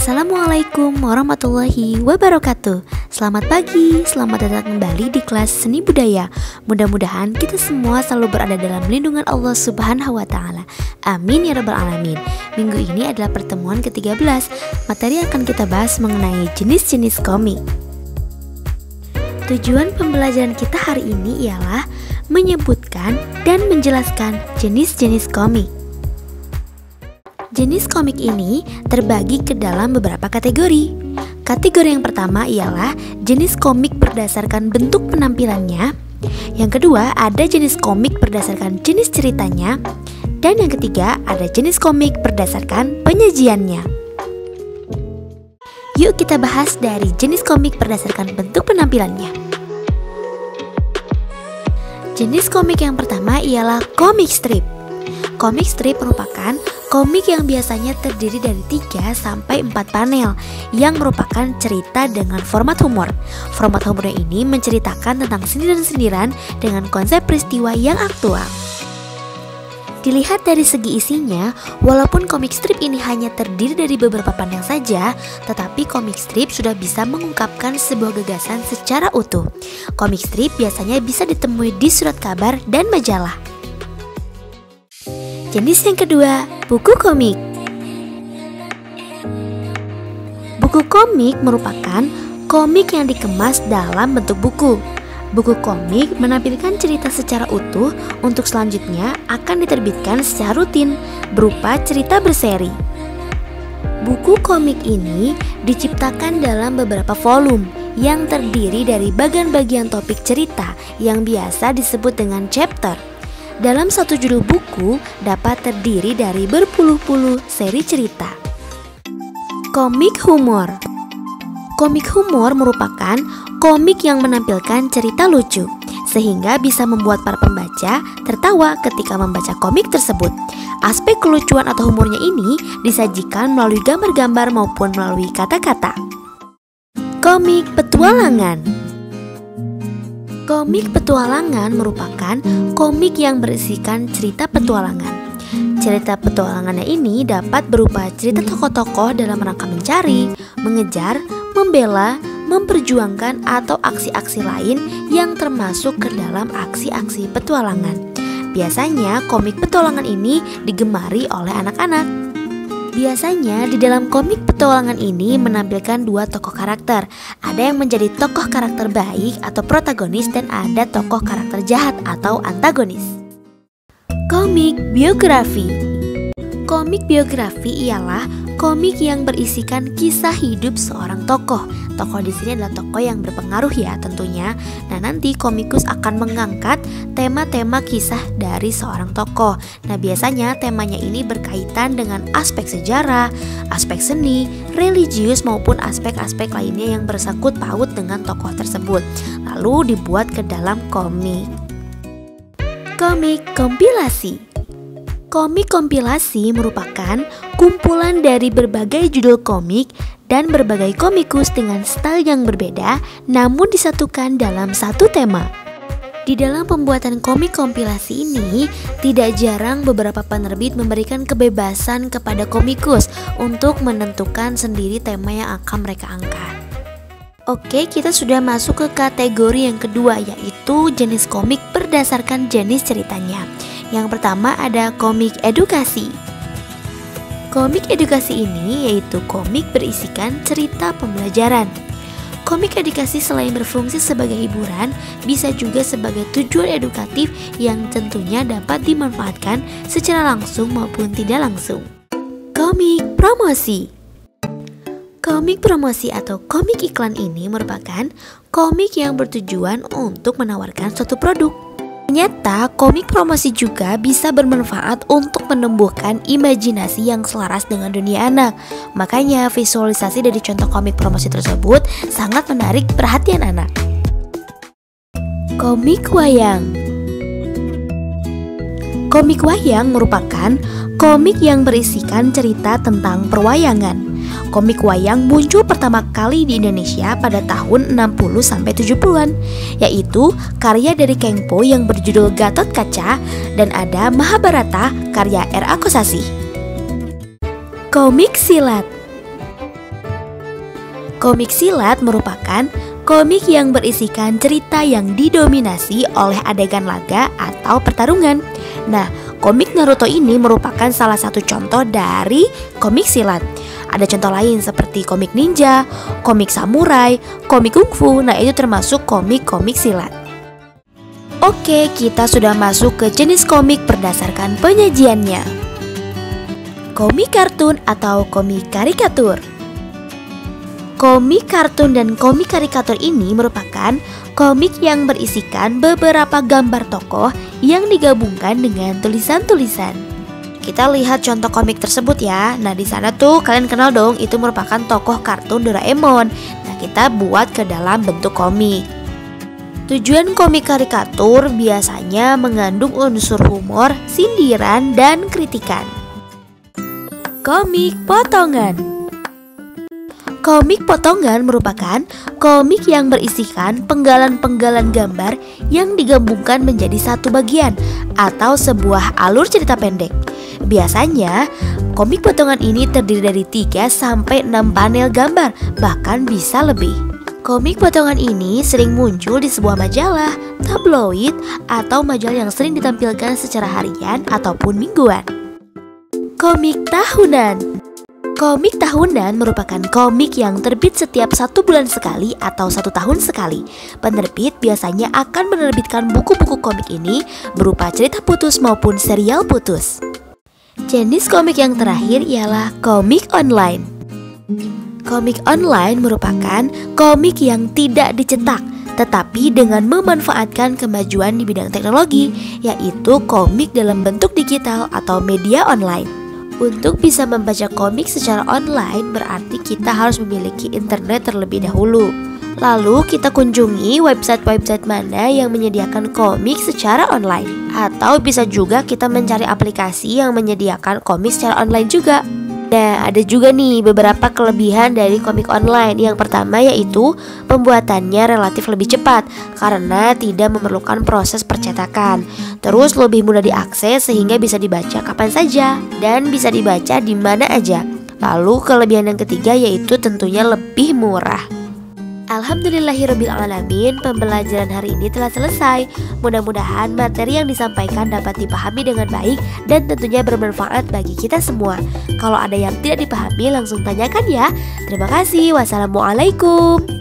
Assalamualaikum warahmatullahi wabarakatuh. Selamat pagi, selamat datang kembali di kelas seni budaya. Mudah-mudahan kita semua selalu berada dalam lindungan Allah Subhanahu wa Ta'ala. Amin ya rabbal alamin. Minggu ini adalah pertemuan ke-13. Materi yang akan kita bahas mengenai jenis-jenis komik. Tujuan pembelajaran kita hari ini ialah menyebutkan dan menjelaskan jenis-jenis komik. Jenis komik ini terbagi ke dalam beberapa kategori. Kategori yang pertama ialah jenis komik berdasarkan bentuk penampilannya. Yang kedua ada jenis komik berdasarkan jenis ceritanya. Dan yang ketiga ada jenis komik berdasarkan penyajiannya. Yuk kita bahas dari jenis komik berdasarkan bentuk penampilannya. Jenis komik yang pertama ialah komik strip. Komik strip merupakan komik yang biasanya terdiri dari 3-4 panel yang merupakan cerita dengan format humor. Format humornya ini menceritakan tentang sindiran-sindiran dengan konsep peristiwa yang aktual. Dilihat dari segi isinya, walaupun komik strip ini hanya terdiri dari beberapa panel saja, tetapi komik strip sudah bisa mengungkapkan sebuah gagasan secara utuh. Komik strip biasanya bisa ditemui di surat kabar dan majalah. Jenis yang kedua, buku komik. Buku komik merupakan komik yang dikemas dalam bentuk buku. Buku komik menampilkan cerita secara utuh untuk selanjutnya akan diterbitkan secara rutin berupa cerita berseri. Buku komik ini diciptakan dalam beberapa volume yang terdiri dari bagian-bagian topik cerita yang biasa disebut dengan chapter. Dalam satu judul buku dapat terdiri dari berpuluh-puluh seri cerita. Komik humor. Komik humor merupakan komik yang menampilkan cerita lucu, sehingga bisa membuat para pembaca tertawa ketika membaca komik tersebut. Aspek kelucuan atau humornya ini disajikan melalui gambar-gambar maupun melalui kata-kata. Komik petualangan. Komik petualangan merupakan komik yang berisikan cerita petualangan. Cerita petualangannya ini dapat berupa cerita tokoh-tokoh dalam rangka mencari, mengejar, membela, memperjuangkan atau aksi-aksi lain yang termasuk ke dalam aksi-aksi petualangan. Biasanya komik petualangan ini digemari oleh anak-anak. Biasanya di dalam komik petualangan ini menampilkan dua tokoh karakter. Ada yang menjadi tokoh karakter baik atau protagonis dan ada tokoh karakter jahat atau antagonis. Komik biografi. Komik biografi ialah komik yang berisikan kisah hidup seorang tokoh. Tokoh di sini adalah tokoh yang berpengaruh ya tentunya. Nah, nanti komikus akan mengangkat tema-tema kisah dari seorang tokoh. Nah, biasanya temanya ini berkaitan dengan aspek sejarah, aspek seni, religius maupun aspek-aspek lainnya yang bersangkut paut dengan tokoh tersebut. Lalu dibuat ke dalam komik. Komik kompilasi. Komik kompilasi merupakan kumpulan dari berbagai judul komik dan berbagai komikus dengan style yang berbeda namun disatukan dalam satu tema. Di dalam pembuatan komik kompilasi ini, tidak jarang beberapa penerbit memberikan kebebasan kepada komikus untuk menentukan sendiri tema yang akan mereka angkat. Oke, kita sudah masuk ke kategori yang kedua, yaitu jenis komik berdasarkan jenis ceritanya. Yang pertama ada komik edukasi. Komik edukasi ini yaitu komik berisikan cerita pembelajaran. Komik edukasi selain berfungsi sebagai hiburan, bisa juga sebagai tujuan edukatif yang tentunya dapat dimanfaatkan secara langsung maupun tidak langsung. Komik promosi. Komik promosi atau komik iklan ini merupakan komik yang bertujuan untuk menawarkan suatu produk. Ternyata komik promosi juga bisa bermanfaat untuk menumbuhkan imajinasi yang selaras dengan dunia anak. Makanya visualisasi dari contoh komik promosi tersebut sangat menarik perhatian anak. Komik wayang. Komik wayang merupakan komik yang berisikan cerita tentang perwayangan. Komik wayang muncul pertama kali di Indonesia pada tahun 60-70-an, yaitu karya dari Kengpo yang berjudul Gatot Kaca dan ada Mahabharata karya R.A. Kosasih. Komik silat. Komik silat merupakan komik yang berisikan cerita yang didominasi oleh adegan laga atau pertarungan. Nah, komik Naruto ini merupakan salah satu contoh dari komik silat. Ada contoh lain seperti komik ninja, komik samurai, komik kungfu. Nah, itu termasuk komik-komik silat. Oke, kita sudah masuk ke jenis komik berdasarkan penyajiannya. Komik kartun atau komik karikatur. Komik kartun dan komik karikatur ini merupakan komik yang berisikan beberapa gambar tokoh yang digabungkan dengan tulisan-tulisan. Kita lihat contoh komik tersebut ya. Nah, di sana tuh kalian kenal dong, itu merupakan tokoh kartun Doraemon. Nah, kita buat ke dalam bentuk komik. Tujuan komik karikatur biasanya mengandung unsur humor, sindiran, dan kritikan. Komik potongan. Komik potongan merupakan komik yang berisikan penggalan-penggalan gambar yang digabungkan menjadi satu bagian atau sebuah alur cerita pendek. Biasanya, komik potongan ini terdiri dari 3-6 panel gambar, bahkan bisa lebih. Komik potongan ini sering muncul di sebuah majalah, tabloid, atau majalah yang sering ditampilkan secara harian ataupun mingguan. Komik tahunan. Komik tahunan merupakan komik yang terbit setiap 1 bulan sekali atau 1 tahun sekali. Penerbit biasanya akan menerbitkan buku-buku komik ini berupa cerita putus maupun serial putus. Jenis komik yang terakhir ialah komik online. Komik online merupakan komik yang tidak dicetak, tetapi dengan memanfaatkan kemajuan di bidang teknologi, yaitu komik dalam bentuk digital atau media online. Untuk bisa membaca komik secara online berarti kita harus memiliki internet terlebih dahulu. Lalu kita kunjungi website-website mana yang menyediakan komik secara online. Atau bisa juga kita mencari aplikasi yang menyediakan komik secara online juga. Nah, ada juga nih beberapa kelebihan dari komik online. Yang pertama yaitu pembuatannya relatif lebih cepat karena tidak memerlukan proses percetakan. Terus lebih mudah diakses sehingga bisa dibaca kapan saja dan bisa dibaca di mana aja. Lalu kelebihan yang ketiga yaitu tentunya lebih murah. Alhamdulillahirrabbilalamin, pembelajaran hari ini telah selesai. Mudah-mudahan materi yang disampaikan dapat dipahami dengan baik dan tentunya bermanfaat bagi kita semua. Kalau ada yang tidak dipahami langsung tanyakan ya. Terima kasih. Wassalamualaikum.